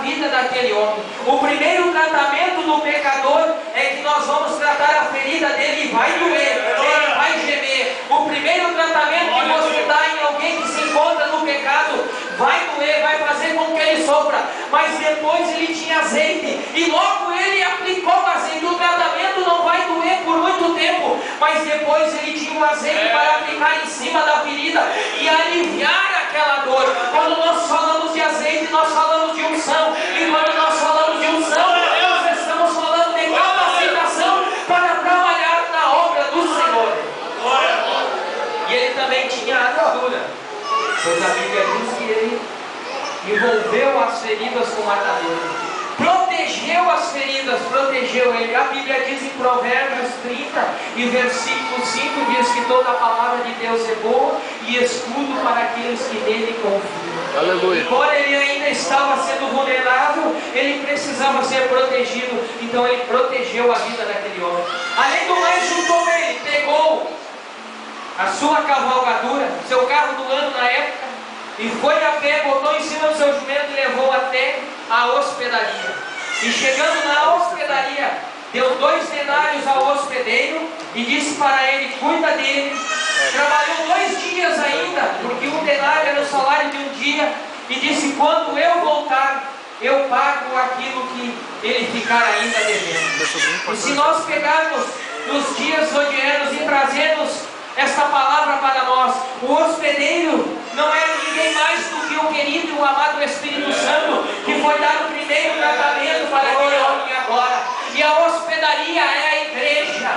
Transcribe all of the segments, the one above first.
vida daquele homem. O primeiro tratamento do pecador é que nós vamos tratar a ferida dele e vai doer, ele vai gemer. O primeiro tratamento que você dá em alguém que se encontra no pecado vai doer, vai fazer com que ele sofra. Mas depois ele tinha azeite e logo ele aplicou o azeite. O tratamento não vai doer por muito tempo, mas depois ele tinha um azeite para aplicar em cima da ferida e aliviar aquela dor. Quando nós falamos de azeite, nós falamos de unção. E quando nós falamos de unção, nós estamos falando de capacitação para trabalhar na obra do Senhor. E ele também tinha armadura, pois a Bíblia diz que ele envolveu as feridas com atadura, protegeu as feridas, protegeu ele. A Bíblia diz em Provérbios 30 e versículo 5, diz que toda a palavra de Deus é boa e escudo para aqueles que nele confiam. Aleluia. Embora ele ainda estava sendo vulnerável, ele precisava ser protegido, então ele protegeu a vida daquele homem. Além do mais, juntou ele, pegou a sua cavalgadura, seu carro do ano na época, e foi a pé, botou em cima do seu jumento e levou até a hospedaria. E chegando na hospedaria, deu 2 denários ao hospedeiro e disse para ele: cuida dele. Trabalhou 2 dias ainda, porque 1 denário era o salário de 1 dia, e disse: quando eu voltar, eu pago aquilo que ele ficar ainda devendo. E se nós pegarmos nos dias odianos e trazermos esta palavra para nós, o hospedeiro não era ninguém mais do que o querido e o amado Espírito Santo, que foi dar o primeiro tratamento para aquele homem agora. E a hospedaria é a igreja.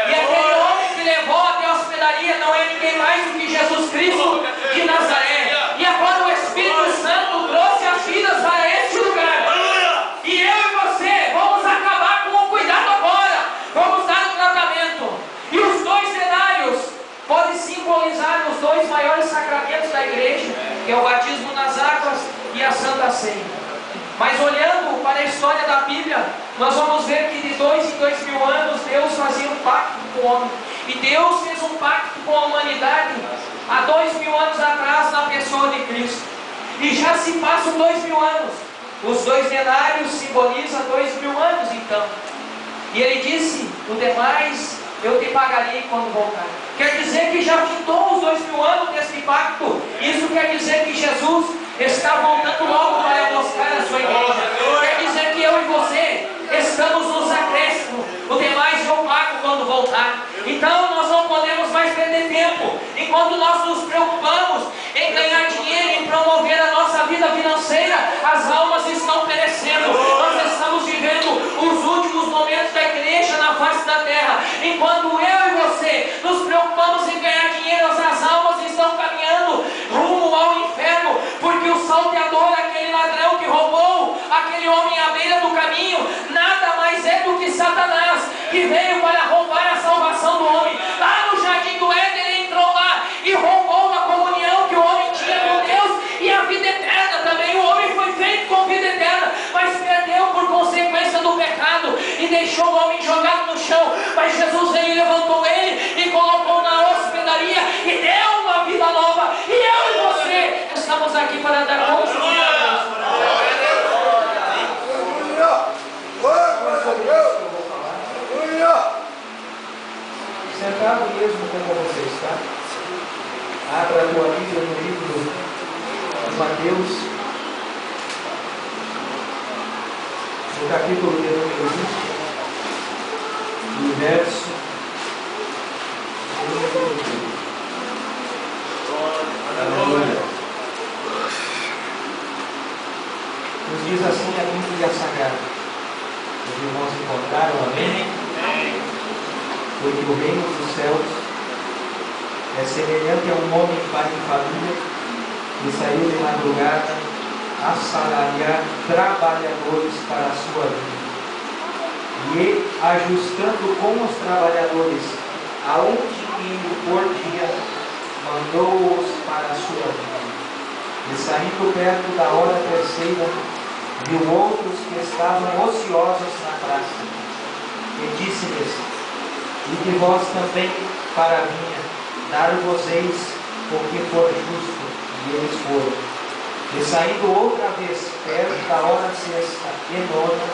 E aquele homem que levou até a hospedaria não é ninguém mais do que Jesus Cristo de Nazaré. E agora o Espírito Santo trouxe as vidas para este lugar. E eu e você vamos acabar com o cuidado agora. Vamos dar o tratamento. E os 2 denários pode simbolizar os 2 maiores sacramentos da igreja, que é o batismo nas águas e a Santa Ceia. Mas olhando para a história da Bíblia, nós vamos ver que de 2 em 2 mil anos Deus fazia um pacto com o homem. E Deus fez um pacto com a humanidade há 2 mil anos atrás na pessoa de Cristo. E já se passam 2 mil anos. Os 2 denários simbolizam 2 mil anos então. E ele disse: o demais eu te pagarei quando voltar. Quer dizer que já pintou os 2 mil anos desse pacto. Isso quer dizer que Jesus está voltando logo para buscar a sua igreja. Quer dizer que eu e você estamos nos acréscimos. O demais eu pago quando voltar. Então nós não podemos mais perder tempo. Enquanto nós nos preocupamos em ganhar dinheiro, em promover a nossa vida financeira, as almas estão perecendo. Nós estamos vivendo os últimos momentos da igreja na face da terra. Enquanto eu e você nos preocupamos em ganhar dinheiro, as almas estão caminhando rumo ao inferno, porque o salteador, aquele ladrão que roubou aquele homem à beira do caminho, nada mais é do que Satanás, que veio para roubar a salvação do homem. Lá no jardim do Éden, ele entrou lá e roubou a comunhão que o homem tinha com Deus e a vida eterna também. O homem foi feito com vida eterna, mas perdeu por consequência do pecado e deixou o homem jogado no chão. Mas Jesus veio e levantou ele e colocou na hospedaria e deu uma vida nova. E eu e você estamos aqui para dar conta de sentado mesmo como você está. Abra a tua Bíblia no livro de Mateus, no capítulo de número 20, no verso número 2. Aleluia. Nos diz assim a Bíblia Sagrada. Os irmãos encontraram, amém? Porque o reino dos céus é semelhante a um homem pai de família que saiu de madrugada a assalariar trabalhadores para a sua vida. E ajustando com os trabalhadores aonde indo por dia, mandou-os para a sua vida. E saindo perto da hora terceira, viu outros que estavam ociosos na praça. E disse-lhes: e de vós também para a vinha, dar-vos-eis o que for justo. E eles foram. E E saindo outra vez, perto da hora sexta e nona,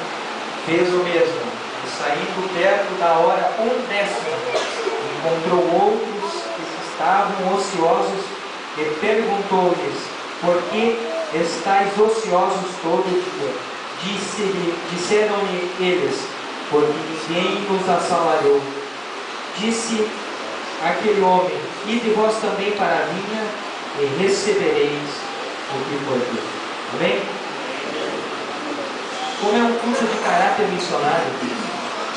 fez o mesmo. E saindo perto da hora 11ª, encontrou outros que estavam ociosos e perguntou-lhes: por que estáis ociosos todo o dia? Disseram-lhe eles: porque ninguém nos assalariou. Disse aquele homem: ide vós também para a vinha e recebereis o que for dito. Amém? Como é um curso de caráter missionário,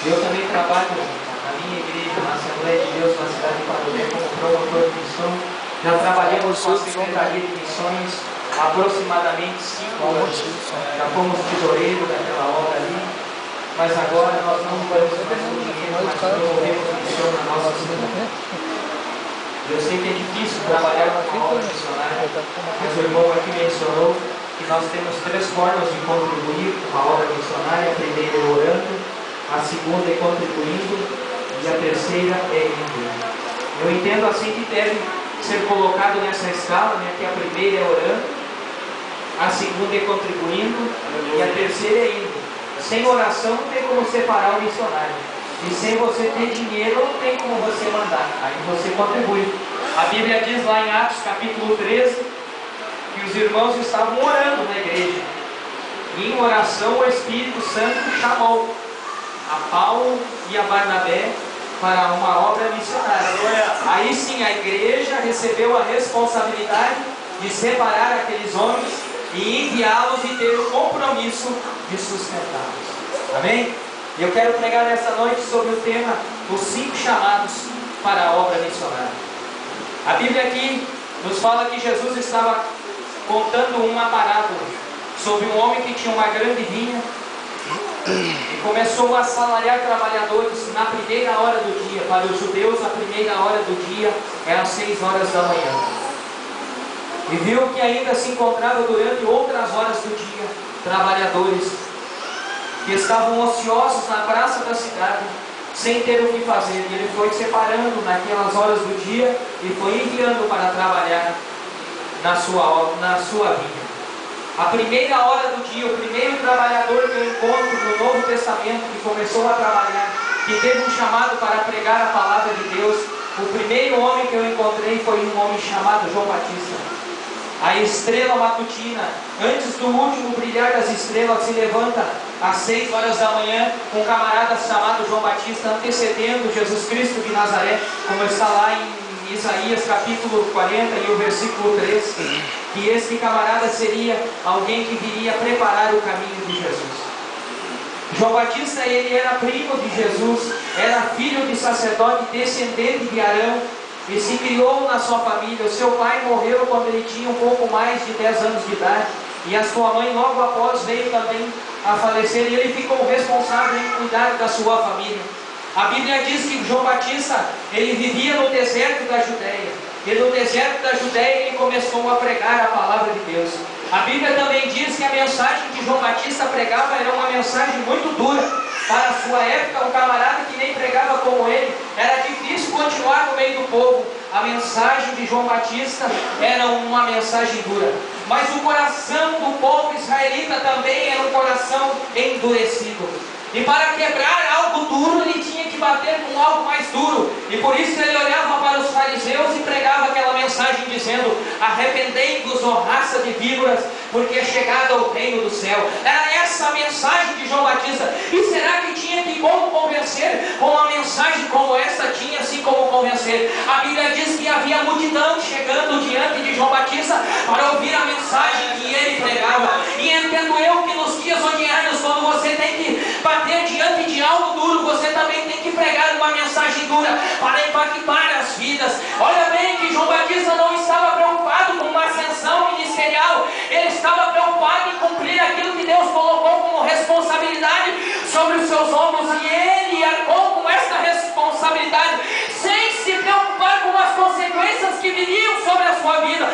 eu também trabalho na minha igreja, na Assembleia de Deus, na cidade de Parobé, como promotor de missão. Já trabalhamos com a Secretaria de Missões há aproximadamente 5 anos. Já fomos tesoureiro daquela obra ali, mas agora nós não vamos mais com dinheiro, mas promovemos missão na nossa cidade. Eu sei que é difícil trabalhar com a obra missionária, mas o irmão aqui mencionou que nós temos 3 formas de contribuir com a obra missionária: a primeira é orando, a segunda é contribuindo e a terceira é indo. Eu entendo assim que deve ser colocado nessa escala, né, que a primeira é orando, a segunda é contribuindo e a terceira é indo. Sem oração não tem como separar o missionário. E sem você ter dinheiro não tem como você mandar. Aí você contribui. A Bíblia diz lá em Atos capítulo 13 que os irmãos estavam orando na igreja. E em oração o Espírito Santo chamou a Paulo e a Barnabé para uma obra missionária. Aí sim a igreja recebeu a responsabilidade de separar aqueles homens e enviá-los e ter o compromisso de sustentá-los. Amém? E eu quero pregar nessa noite sobre o tema: os 5 chamados para a obra missionária. A Bíblia aqui nos fala que Jesus estava contando uma parábola sobre um homem que tinha uma grande vinha e começou a assalariar trabalhadores na primeira hora do dia. Para os judeus, a primeira hora do dia é às 6 horas da manhã. E viu que ainda se encontrava durante outras horas do dia trabalhadores que estavam ociosos na praça da cidade, sem ter o que fazer. E ele foi separando naquelas horas do dia e foi enviando para trabalhar na sua vinha. A primeira hora do dia, o primeiro trabalhador que eu encontro no Novo Testamento, que começou a trabalhar, que teve um chamado para pregar a palavra de Deus, o primeiro homem que eu encontrei foi um homem chamado João Batista. A estrela matutina, antes do último brilhar das estrelas, se levanta às 6 horas da manhã, um camarada chamado João Batista, antecedendo Jesus Cristo de Nazaré, como está lá em Isaías capítulo 40 e o versículo 3, que este camarada seria alguém que viria preparar o caminho de Jesus. João Batista, ele era primo de Jesus, era filho de sacerdote, descendente de Arão, e se criou na sua família. O seu pai morreu quando ele tinha um pouco mais de 10 anos de idade, e a sua mãe logo após veio também a falecer, e ele ficou responsável em cuidar da sua família. A Bíblia diz que João Batista, ele vivia no deserto da Judéia, e no deserto da Judéia ele começou a pregar a palavra de Deus. A Bíblia também diz que a mensagem que João Batista pregava era uma mensagem muito dura. Para a sua época, um camarada que nem pregava como ele, era difícil continuar no meio do povo. A mensagem de João Batista era uma mensagem dura. Mas o coração do povo israelita também era um coração endurecido. E para quebrar algo duro, ele tinha que bater com algo mais duro. E por isso ele olhava para os fariseus e pregava aquela mensagem dizendo: arrependei-vos, ó raça de víboras, porque é chegado o reino do céu. Era essa a mensagem de João Batista. E será que tinha que como convencer? Com uma mensagem como essa tinha assim como convencer. A Bíblia diz que havia multidão chegando diante de João Batista para ouvir a mensagem que ele pregava. E entendo eu que nos dias odiados, quando você tem que bater diante de algo duro, você também tem que pregar uma mensagem dura para impactar as vidas. Olha bem que João Batista não estava preocupado com uma ascensão ministerial, ele estava preocupado em cumprir aquilo que Deus colocou como responsabilidade sobre os seus ombros, e ele arcou com essa responsabilidade sem se preocupar com as consequências que viriam sobre a sua vida,